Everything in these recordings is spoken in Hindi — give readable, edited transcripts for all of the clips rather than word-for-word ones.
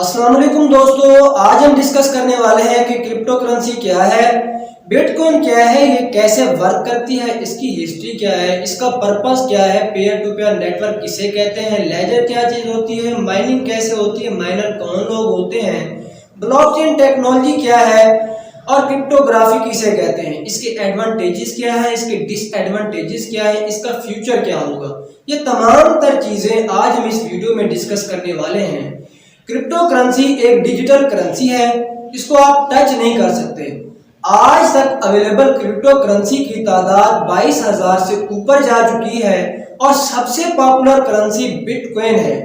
अस्सलाम वालेकुम दोस्तों, आज हम डिस्कस करने वाले हैं कि क्रिप्टो करेंसी क्या है, बिटकॉइन क्या है, ये कैसे वर्क करती है, इसकी हिस्ट्री क्या है, इसका पर्पस क्या है, पेयर टू पेयर नेटवर्क किसे कहते हैं, लेजर क्या चीज होती है, माइनिंग कैसे होती है, माइनर कौन लोग होते हैं, ब्लॉकचेन टेक्नोलॉजी क्या है और क्रिप्टोग्राफी किसे कहते हैं, इसके एडवांटेजेस क्या है, इसके डिसएडवांटेजेस क्या है, इसका फ्यूचर क्या होगा, ये तमाम तर चीजें आज हम इस वीडियो में डिस्कस करने वाले हैं। क्रिप्टो करेंसी एक डिजिटल करेंसी है, इसको आप टच नहीं कर सकते। आज तक अवेलेबल क्रिप्टो करेंसी की तादाद 22,000 से ऊपर जा चुकी है और सबसे पॉपुलर करेंसी बिटकॉइन है।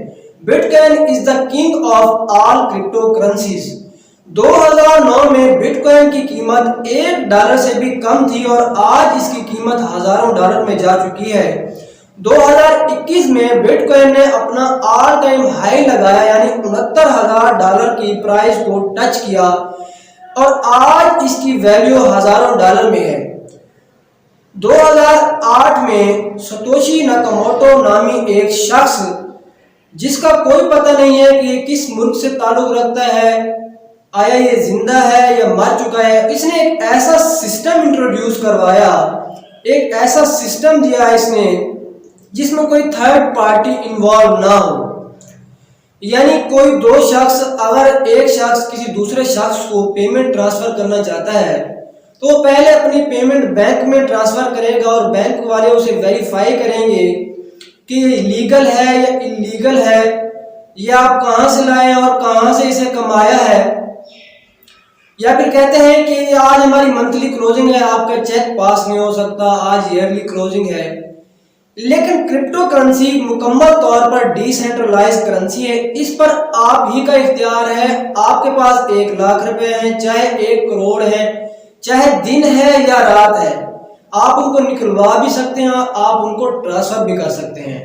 Bitcoin is the king of all crypto currencies. 2009 में बिटकॉइन की कीमत $1 से भी कम थी और आज इसकी कीमत हजारों डॉलर में जा चुकी है। 2021 में बिटकॉइन ने अपना ऑल टाइम हाई लगाया, यानी $69,000 की प्राइस को टच किया और आज इसकी वैल्यू हजारों डॉलर में है। 2008 में सतोशी नाकामोटो नामी एक शख्स, जिसका कोई पता नहीं है कि ये किस मुल्क से ताल्लुक रखता है, आया ये जिंदा है या मर चुका है, इसने एक ऐसा सिस्टम इंट्रोड्यूस करवाया, एक ऐसा सिस्टम दिया इसने जिसमें कोई थर्ड पार्टी इन्वॉल्व ना हो। यानी कोई दो शख्स, अगर एक शख्स किसी दूसरे शख्स को पेमेंट ट्रांसफर करना चाहता है तो पहले अपनी पेमेंट बैंक में ट्रांसफर करेगा और बैंक वाले उसे वेरीफाई करेंगे कि ये लीगल है या इलीगल है, या आप कहां से लाए और कहां से इसे कमाया है। या फिर कहते हैं कि आज हमारी मंथली क्लोजिंग है, आपका चेक पास नहीं हो सकता, आज ईयरली क्लोजिंग है। लेकिन क्रिप्टो करेंसी मुकम्मल तौर पर डिसेंट्रलाइज करेंसी है, इस पर आप ही का इख्तियार है। आपके पास 1 लाख रुपए हैं, चाहे 1 करोड़ है, चाहे दिन है या रात है, आप उनको निकलवा भी सकते हैं, आप उनको ट्रांसफर भी कर सकते हैं।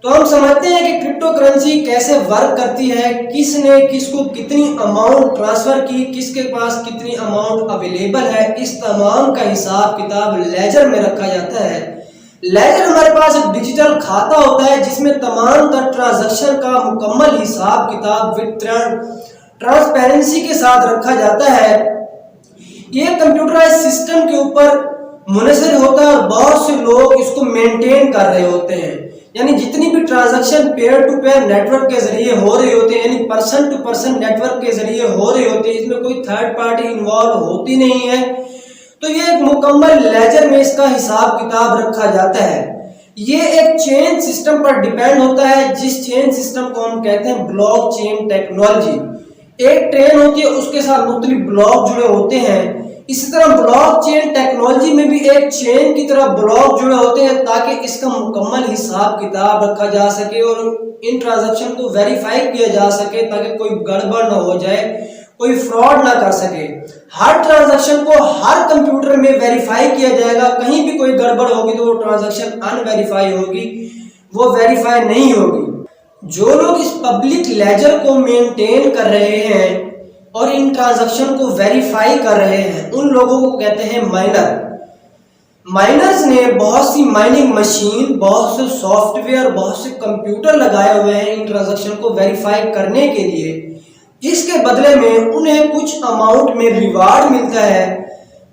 तो हम समझते हैं कि क्रिप्टो करेंसी कैसे वर्क करती है, किसने किसको कितनी अमाउंट ट्रांसफर की, किसके पास कितनी अमाउंट अवेलेबल है, इस तमाम का हिसाब किताब लेजर में रखा जाता है। लेजर हमारे पास एक डिजिटल खाता होता है जिसमें तमाम तर ट्रांजैक्शन का मुकम्मल हिसाब किताब विद ट्रांसपेरेंसी के साथ रखा जाता है। ये कंप्यूटराइज सिस्टम के ऊपर मुनसर होता है और बहुत से लोग इसको मेंटेन कर रहे होते हैं। यानी जितनी भी transaction peer to peer network के जरिए हो रहे होते हैं, यानी पर्सन टू पर्सन नेटवर्क के जरिए हो रहे होते हैं, इसमें कोई थर्ड पार्टी इन्वॉल्व होती नहीं है। तो ये एक मुकम्मल लेजर में इसका हिसाब किताब रखा जाता है। ये एक चेन सिस्टम पर डिपेंड होता है, जिस चेन सिस्टम को हम कहते हैं ब्लॉकचेन टेक्नोलॉजी। एक ट्रेन होती है, उसके साथ मुख्तलिफ ब्लॉक जुड़े होते हैं। इसी तरह ब्लॉकचेन टेक्नोलॉजी में भी एक चेन की तरह ब्लॉक जुड़े होते हैं ताकि इसका मुकम्मल हिसाब किताब रखा जा सके और इन ट्रांजैक्शन को वेरीफाई किया जा सके ताकि कोई गड़बड़ ना हो जाए, कोई फ्रॉड ना कर सके। हर ट्रांजैक्शन को हर कंप्यूटर में वेरीफाई किया जाएगा, कहीं भी कोई गड़बड़ होगी तो वो ट्रांजैक्शन अनवेरीफाई होगी, वो वेरीफाई नहीं होगी। जो लोग इस पब्लिक लेजर को मेंटेन कर रहे हैं और इन ट्रांजैक्शन को वेरीफाई कर रहे हैं, उन लोगों को कहते हैं माइनर। माइनर्स ने बहुत सी माइनिंग मशीन, बहुत से सॉफ्टवेयर, बहुत से कंप्यूटर लगाए हुए हैं इन ट्रांजैक्शन को वेरीफाई करने के लिए। इसके बदले में उन्हें कुछ अमाउंट में रिवार्ड मिलता है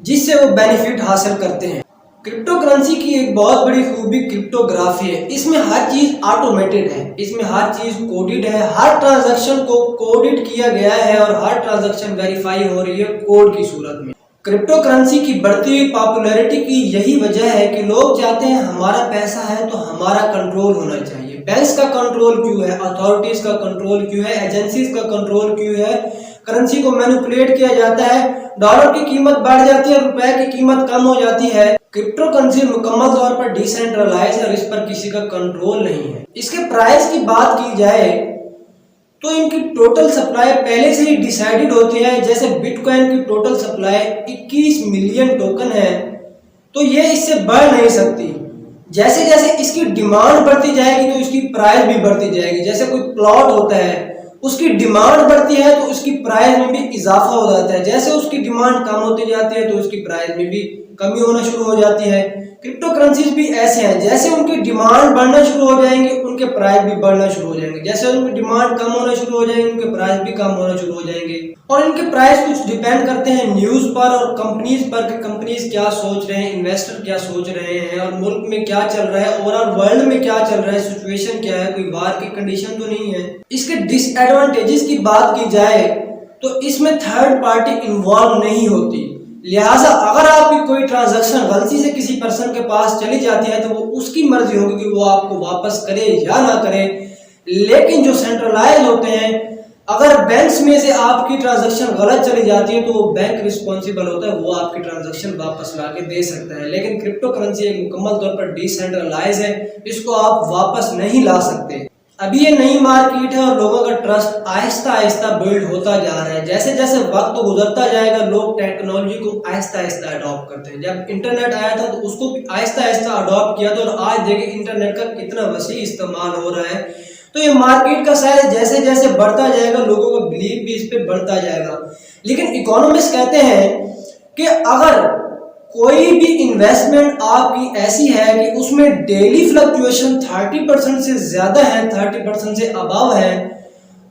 जिससे वो बेनिफिट हासिल करते हैं। क्रिप्टो करेंसी की एक बहुत बड़ी खूबी क्रिप्टोग्राफी है। इसमें हर चीज ऑटोमेटेड है, इसमें हर चीज कोडेड है, हर ट्रांजैक्शन को कोडेड किया गया है और हर ट्रांजैक्शन वेरीफाई हो रही है कोड की सूरत में। क्रिप्टो करेंसी की बढ़ती हुई पॉपुलैरिटी की यही वजह है कि लोग चाहते हैं हमारा पैसा है तो हमारा कंट्रोल होना चाहिए। बैंक्स का कंट्रोल क्यों है, अथॉरिटीज का कंट्रोल क्यों है, एजेंसीज का कंट्रोल क्यों है, करेंसी को मैनिपुलेट किया जाता है, डॉलर की कीमत बढ़ जाती है, रुपए की कीमत कम हो जाती है। क्रिप्टो करेंसी मुकम्मल तौर पर डिसेंट्रलाइज और इस पर किसी का कंट्रोल नहीं है। इसके प्राइस की बात की जाए तो इनकी टोटल सप्लाई पहले से ही डिसाइडेड होती है। जैसे बिटकॉइन की टोटल सप्लाई 21 मिलियन टोकन है, तो ये इससे बढ़ नहीं सकती। जैसे जैसे इसकी डिमांड बढ़ती जाएगी तो इसकी प्राइस भी बढ़ती जाएगी। जैसे कोई प्लॉट होता है, उसकी डिमांड बढ़ती है तो उसकी प्राइस में भी इजाफा हो जाता है। जैसे उसकी डिमांड कम होती जाती है तो उसकी प्राइस में भी कमी होना शुरू हो जाती है। क्रिप्टो करेंसीज भी ऐसे हैं, जैसे उनकी डिमांड बढ़ना शुरू हो जाएंगे उनके प्राइस भी बढ़ना शुरू हो जाएंगे, जैसे उनकी डिमांड कम होना शुरू हो जाएंगे उनके प्राइस भी कम होना शुरू हो जाएंगे। और इनके प्राइस कुछ डिपेंड करते हैं न्यूज़ पर और कंपनीज पर कि कंपनीज क्या सोच रहे हैं, इन्वेस्टर क्या सोच रहे हैं और मुल्क में क्या चल रहा है, ओवरऑल वर्ल्ड में क्या चल रहा है, सिचुएशन क्या है, कोई वार की कंडीशन तो नहीं है। इसके डिसएडवांटेजेस की बात की जाए तो इसमें थर्ड पार्टी इन्वॉल्व नहीं होती, लिहाजा अगर आपकी कोई ट्रांजैक्शन गलती से किसी पर्सन के पास चली जाती है तो वो उसकी मर्जी होगी कि वो आपको वापस करे या ना करे। लेकिन जो सेंट्रलाइज होते हैं, अगर बैंक्स में से आपकी ट्रांजैक्शन गलत चली जाती है तो वो बैंक रिस्पॉन्सिबल होता है, वो आपकी ट्रांजैक्शन वापस ला के दे सकता है। लेकिन क्रिप्टो करेंसी एक मुकम्मल तौर पर डिसेंट्रलाइज है, इसको आप वापस नहीं ला सकते। अभी ये नई मार्केट है और लोगों का ट्रस्ट आहिस्ता आहिस्ता बिल्ड होता जा रहा है। जैसे जैसे वक्त गुजरता जाएगा लोग टेक्नोलॉजी को आहिस्ता आहिस्ता अडॉप्ट करते हैं। जब इंटरनेट आया था तो उसको भी आहिस्ता आहिस्ता अडॉप्ट किया था और आज देखिए इंटरनेट का कितना वसी इस्तेमाल हो रहा है। तो ये मार्केट का साइज जैसे जैसे बढ़ता जाएगा लोगों का बिलीव भी इस पर बढ़ता जाएगा। लेकिन इकोनॉमिस्ट कहते हैं कि अगर कोई भी इन्वेस्टमेंट आपकी ऐसी है कि उसमें डेली फ्लक्चुएशन 30% से ज्यादा है, 30% से अबव है,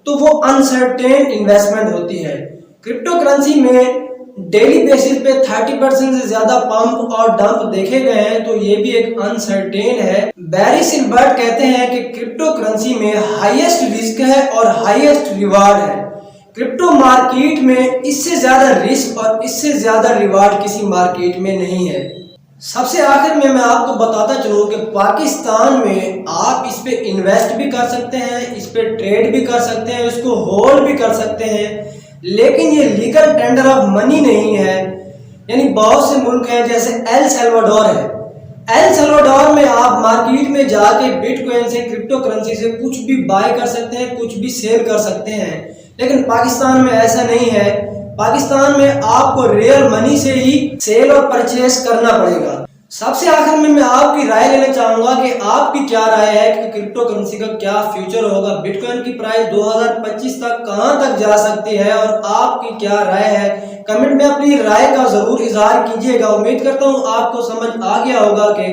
तो वो अनसर्टेन इन्वेस्टमेंट होती है। क्रिप्टो करेंसी में डेली बेसिस पे 30% से ज्यादा पंप और डंप देखे गए हैं, तो ये भी एक अनसर्टेन है। बैरी सिल्बर्ट कहते हैं कि क्रिप्टो करेंसी में हाईएस्ट रिस्क है और हाईएस्ट रिवार्ड है। क्रिप्टो मार्केट में इससे ज्यादा रिस्क और इससे ज्यादा रिवार्ड किसी मार्केट में नहीं है। सबसे आखिर में मैं आपको बताता चलूं कि पाकिस्तान में आप इस पे इन्वेस्ट भी कर सकते हैं, इस पे ट्रेड भी कर सकते हैं, इसको होल्ड भी कर सकते हैं, लेकिन ये लीगल टेंडर ऑफ मनी नहीं है। यानी बहुत से मुल्क हैं जैसे एल सल्वाडोर है, एल सल्वाडोर में आप मार्केट में जाके बिटकॉइन से, क्रिप्टो करेंसी से कुछ भी बाय कर सकते हैं, कुछ भी सेल कर सकते हैं। लेकिन पाकिस्तान में ऐसा नहीं है। पाकिस्तान में आपको रियल मनी से ही सेल और परचेस करना पड़ेगा। सबसे आखिर में मैं आपकी राय लेना चाहूंगा कि आपकी क्या राय है कि क्रिप्टो करेंसी का क्या फ्यूचर होगा, बिटकॉइन की प्राइस 2025 तक कहां तक जा सकती है और आपकी क्या राय है। कमेंट में अपनी राय का जरूर इजहार कीजिएगा। उम्मीद करता हूं आपको समझ आ गया होगा कि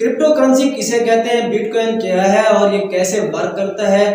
क्रिप्टो करेंसी किसे कहते हैं, बिटकॉइन क्या है और ये कैसे वर्क करता है।